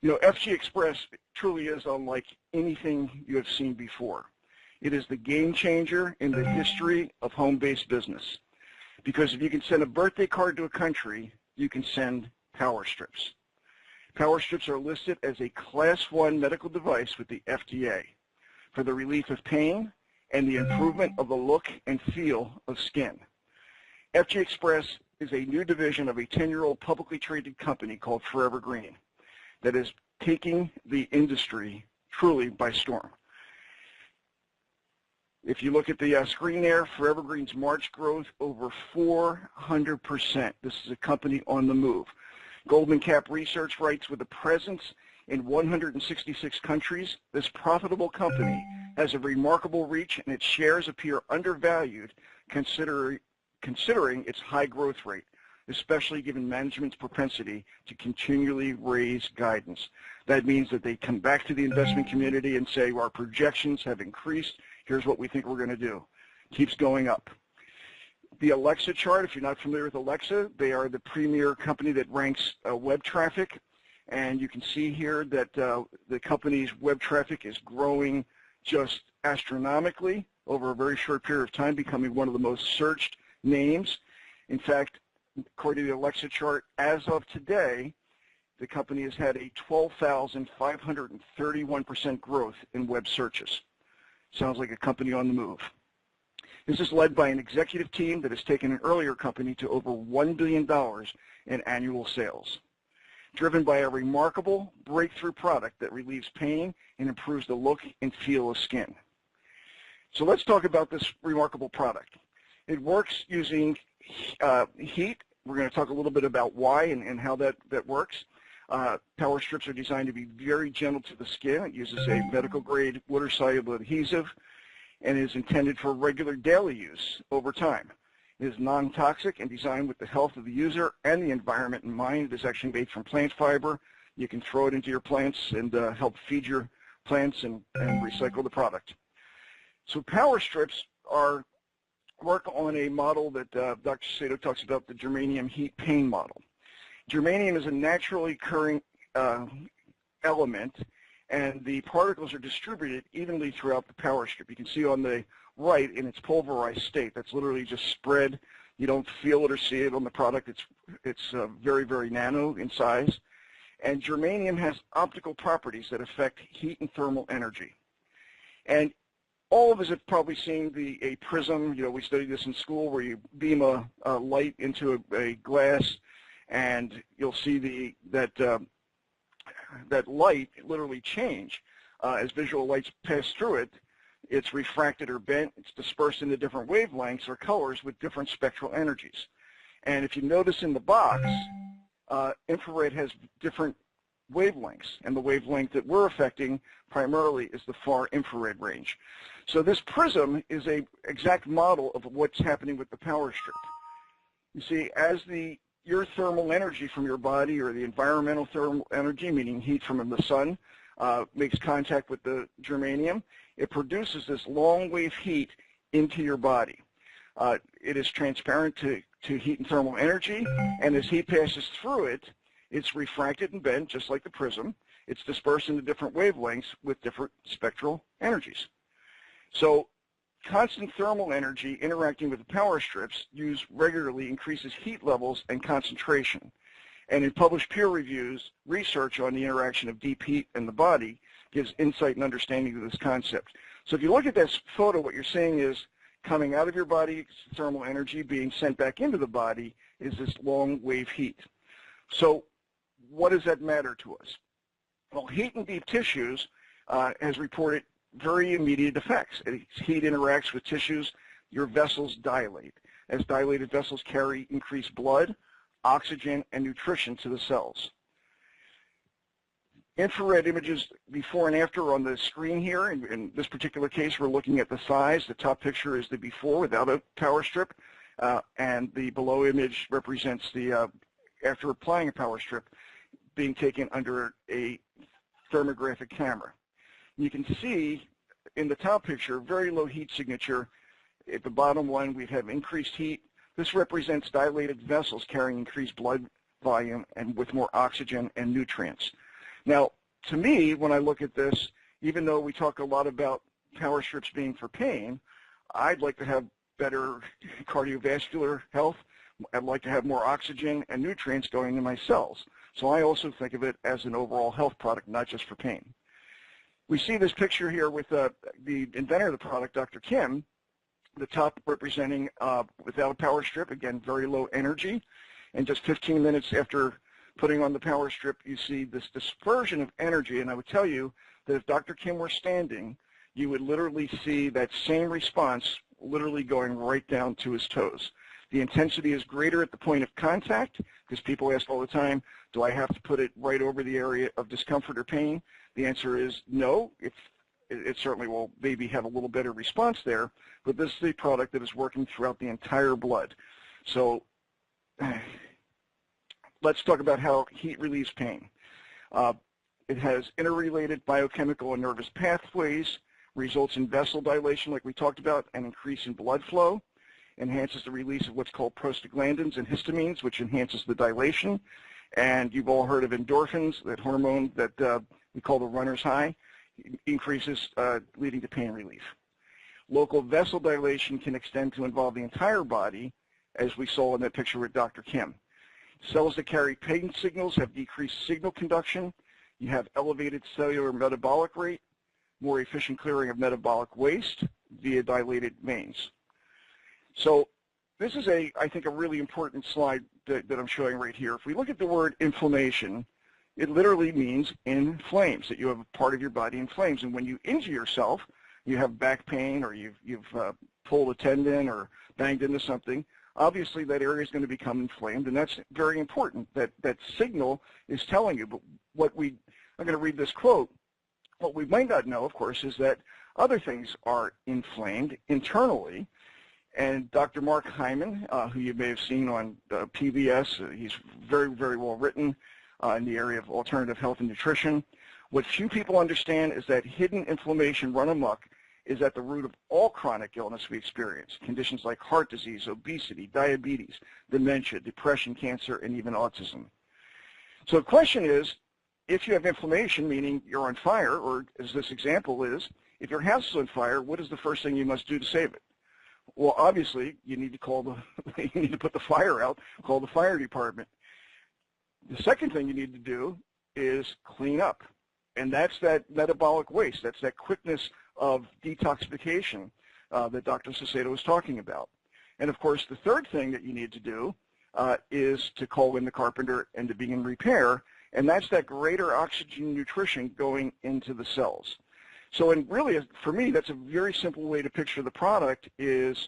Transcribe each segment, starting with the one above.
You know, FGXpress truly is unlike anything you have seen before. It is the game changer in the history of home-based business. Because if you can send a birthday card to a country, you can send Powerstrips. Powerstrips are listed as a Class 1 medical device with the FDA for the relief of pain and the improvement of the look and feel of skin. FGXpress is a new division of a 10-year-old publicly traded company called Forever Green that is taking the industry truly by storm. If you look at the screen there, Forever Green's March growth over 400%. This is a company on the move. Goldman Cap Research writes, with a presence in 166 countries, this profitable company has a remarkable reach and its shares appear undervalued considering its high growth rate, especially given management's propensity to continually raise guidance. That means that they come back to the investment community and say, our projections have increased. Here's what we think we're going to do. Keeps going up. The Alexa chart, if you're not familiar with Alexa, they are the premier company that ranks web traffic. And you can see here that the company's web traffic is growing just astronomically over a very short period of time, becoming one of the most searched names. In fact, according to the Alexa chart, as of today, the company has had a 12,531% growth in web searches. Sounds like a company on the move. This is led by an executive team that has taken an earlier company to over $1 billion in annual sales, driven by a remarkable breakthrough product that relieves pain and improves the look and feel of skin. So let's talk about this remarkable product. It works using heat. We're going to talk a little bit about why and how that works. Powerstrips are designed to be very gentle to the skin. It uses a medical-grade water-soluble adhesive and is intended for regular daily use over time. It is non-toxic and designed with the health of the user and the environment in mind. It is actually made from plant fiber. You can throw it into your plants and help feed your plants and recycle the product. So Powerstrips work on a model that Dr. Sato talks about, the germanium heat pain model. Germanium is a naturally occurring element, and the particles are distributed evenly throughout the Powerstrip. You can see on the right in its pulverized state. That's literally just spread. You don't feel it or see it on the product. It's very, very nano in size. And germanium has optical properties that affect heat and thermal energy. And all of us have probably seen a prism. You know, we studied this in school, where you beam a light into a glass, and you'll see that light literally change as visual lights pass through it. It's refracted or bent. It's dispersed into different wavelengths or colors with different spectral energies. And if you notice in the box, infrared has different wavelengths, and the wavelength that we're affecting primarily is the far infrared range. So this prism is an exact model of what's happening with the Powerstrip. You see, as your thermal energy from your body, or the environmental thermal energy, meaning heat from the sun, makes contact with the germanium, it produces this long-wave heat into your body. It is transparent to heat and thermal energy, and as heat passes through it, it's refracted and bent, just like the prism. It's dispersed into different wavelengths with different spectral energies. So constant thermal energy interacting with the Powerstrips used regularly increases heat levels and concentration. And in published peer reviews, research on the interaction of deep heat in the body gives insight and understanding of this concept. So if you look at this photo, what you're seeing is coming out of your body, thermal energy being sent back into the body is this long wave heat. So what does that matter to us? Well, heat in deep tissues has reported very immediate effects. As heat interacts with tissues, your vessels dilate. As dilated vessels carry increased blood, oxygen, and nutrition to the cells. Infrared images before and after on the screen here. In this particular case, we're looking at the thighs. The top picture is the before without a Powerstrip, and the below image represents the after applying a Powerstrip being taken under a thermographic camera. You can see in the top picture, very low heat signature. At the bottom one, we have increased heat. This represents dilated vessels carrying increased blood volume and with more oxygen and nutrients. Now, to me, when I look at this, even though we talk a lot about Powerstrips being for pain, I'd like to have better cardiovascular health. I'd like to have more oxygen and nutrients going to my cells. So I also think of it as an overall health product, not just for pain. We see this picture here with the inventor of the product, Dr. Kim, the top representing without a power strip, again, very low energy. And just 15 minutes after putting on the power strip, you see this dispersion of energy. And I would tell you that if Dr. Kim were standing, you would literally see that same response literally going right down to his toes. The intensity is greater at the point of contact, because people ask all the time, do I have to put it right over the area of discomfort or pain? The answer is no. It certainly will maybe have a little better response there, but this is a product that is working throughout the entire blood. So let's talk about how heat relieves pain. It has interrelated biochemical and nervous pathways, results in vessel dilation like we talked about, and increase in blood flow, enhances the release of what's called prostaglandins and histamines, which enhances the dilation. And you've all heard of endorphins, that hormone that we call the runner's high, increases leading to pain relief. Local vessel dilation can extend to involve the entire body, as we saw in that picture with Dr. Kim. Cells that carry pain signals have decreased signal conduction. You have elevated cellular metabolic rate, more efficient clearing of metabolic waste via dilated veins. So this is, I think, a really important slide that I'm showing right here. If we look at the word inflammation, it literally means inflames, that you have a part of your body inflames. And when you injure yourself, you have back pain or you've pulled a tendon or banged into something, obviously that area is going to become inflamed, and that's very important. That signal is telling you. But I'm going to read this quote. What we might not know, of course, is that other things are inflamed internally. And Dr. Mark Hyman, who you may have seen on PBS, he's very, very well written in the area of alternative health and nutrition. What few people understand is that hidden inflammation run amok is at the root of all chronic illness we experience, conditions like heart disease, obesity, diabetes, dementia, depression, cancer, and even autism. So the question is, if you have inflammation, meaning you're on fire, or as this example is, if your house is on fire, what is the first thing you must do to save it? Well, obviously, you need to you need to put the fire out, call the fire department. The second thing you need to do is clean up, and that's that metabolic waste. That's that quickness of detoxification that Dr. Sacedo was talking about. And of course, the third thing that you need to do is to call in the carpenter and to begin repair, and that's that greater oxygen nutrition going into the cells. So, and really, for me, that's a very simple way to picture the product is,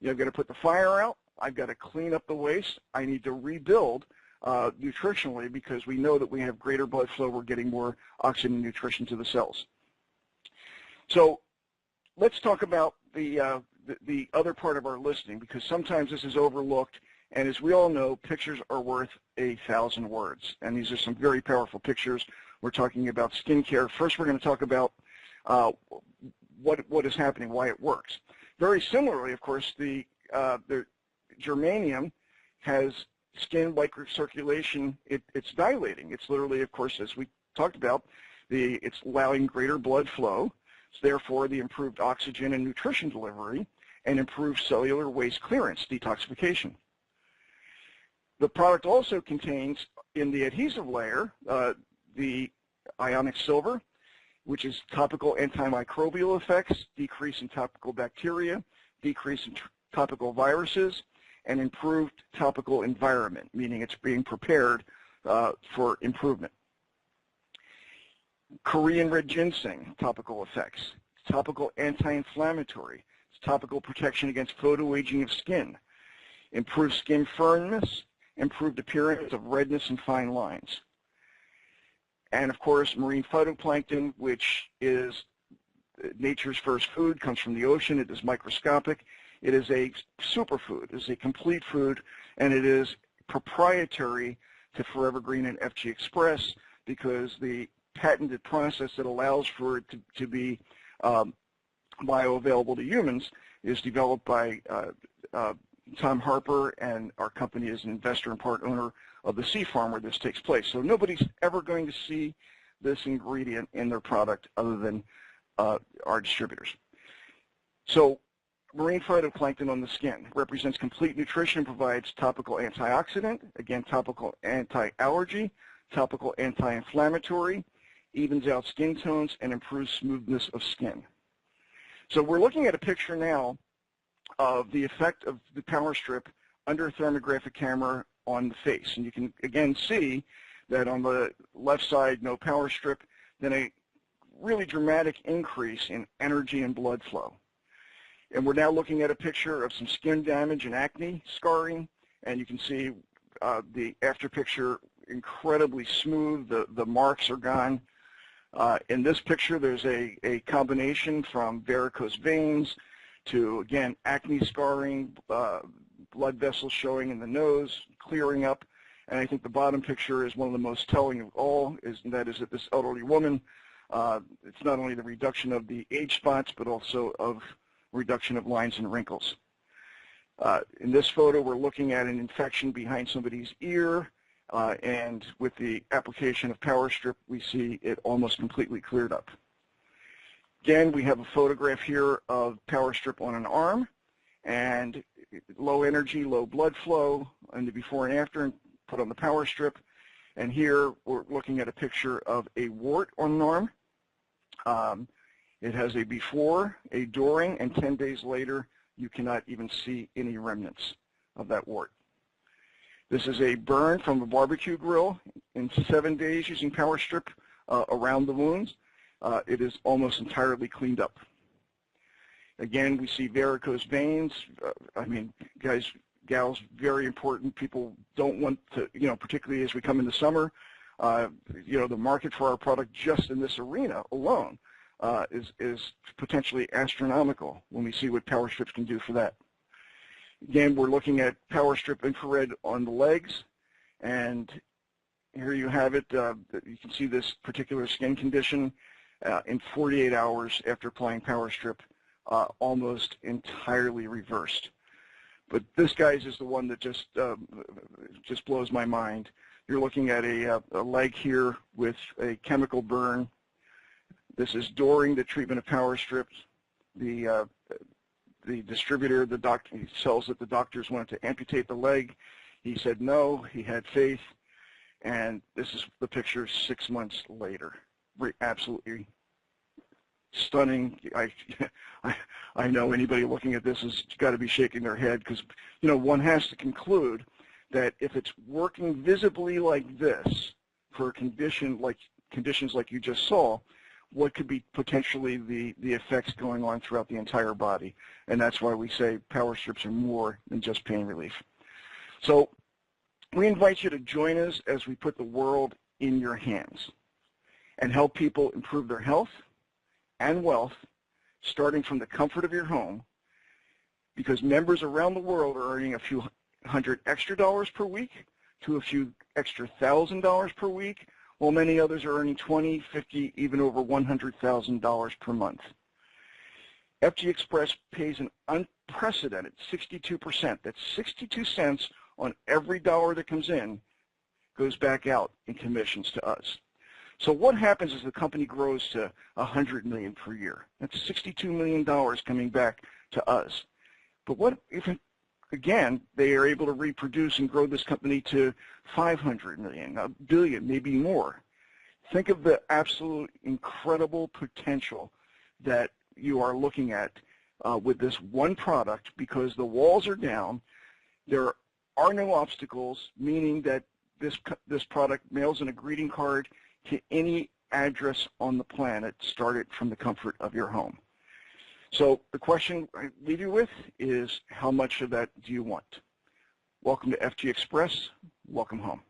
I've got to put the fire out, I've got to clean up the waste, I need to rebuild nutritionally, because we know that we have greater blood flow, we're getting more oxygen and nutrition to the cells. So let's talk about the other part of our listing, because sometimes this is overlooked, and as we all know, pictures are worth 1,000 words, and these are some very powerful pictures. We're talking about skincare. First, we're going to talk about what is happening, why it works. Very similarly, of course, the germanium has skin microcirculation. It's dilating. It's literally, of course, as we talked about, it's allowing greater blood flow. So therefore, the improved oxygen and nutrition delivery and improved cellular waste clearance, detoxification. The product also contains, in the adhesive layer, the ionic silver, which is topical antimicrobial effects, decrease in topical bacteria, decrease in topical viruses, and improved topical environment, meaning it's being prepared for improvement. Korean red ginseng, topical effects. It's topical anti-inflammatory. It's topical protection against photoaging of skin. Improved skin firmness, improved appearance of redness and fine lines. And of course, marine phytoplankton, which is nature's first food, comes from the ocean. It is microscopic. It is a superfood. It is a complete food, and it is proprietary to Forever Green and FGXpress, because the patented process that allows for it to be bioavailable to humans is developed by Tom Harper, and our company is an investor and part owner of the Sea Farm where this takes place. So nobody's ever going to see this ingredient in their product other than our distributors. So marine phytoplankton on the skin represents complete nutrition and provides topical antioxidant, again, topical anti-allergy, topical anti-inflammatory, evens out skin tones, and improves smoothness of skin. So we're looking at a picture now of the effect of the Powerstrip under a thermographic camera on the face. And you can, again, see that on the left side, no Powerstrip, then a really dramatic increase in energy and blood flow. And we're now looking at a picture of some skin damage and acne scarring, and you can see the after picture incredibly smooth. The marks are gone. In this picture, there's a combination from varicose veins to, again, acne scarring, blood vessels showing in the nose, clearing up. And I think the bottom picture is one of the most telling of all, and that is that this elderly woman, it's not only the reduction of the age spots, but also of reduction of lines and wrinkles. In this photo, we're looking at an infection behind somebody's ear, and with the application of Powerstrip, we see it almost completely cleared up. Again, we have a photograph here of Powerstrip on an arm, and low energy, low blood flow, and the before and after, and put on the Powerstrip. And here we're looking at a picture of a wart on an arm. It has a before, a during, and 10 days later, you cannot even see any remnants of that wart. This is a burn from a barbecue grill in 7 days using Powerstrip around the wounds. It is almost entirely cleaned up. Again, we see varicose veins. I mean, guys, gals, very important. People don't want to, particularly as we come into summer, the market for our product just in this arena alone is potentially astronomical when we see what Powerstrips can do for that. Again, we're looking at Powerstrip infrared on the legs, and here you have it. You can see this particular skin condition in 48 hours after applying Powerstrip, almost entirely reversed. But this, guys, is the one that just blows my mind. You're looking at a leg here with a chemical burn. This is during the treatment of Powerstrips. The distributor, the doctor, he tells that the doctors wanted to amputate the leg. He said no, he had faith, and this is the picture 6 months later. Absolutely stunning. I know anybody looking at this has got to be shaking their head, because one has to conclude that if it's working visibly like this for a conditions like you just saw, what could be potentially the effects going on throughout the entire body. And that's why we say Powerstrips are more than just pain relief. So we invite you to join us as we put the world in your hands and help people improve their health and wealth, starting from the comfort of your home, because members around the world are earning a few $100 extra per week to a few extra $1,000 per week, while many others are earning $20, $50, even over $100,000 per month. FGXpress pays an unprecedented 62%. That's 62 cents on every dollar that comes in goes back out in commissions to us. So what happens as the company grows to $100 million per year? That's $62 million coming back to us. But what if, again, they are able to reproduce and grow this company to $500 million, $1 billion, maybe more? Think of the absolute incredible potential that you are looking at with this one product, because the walls are down. There are no obstacles, meaning that this product mails in a greeting card to any address on the planet, started from the comfort of your home. So the question I leave you with is, how much of that do you want? Welcome to FGXpress. Welcome home.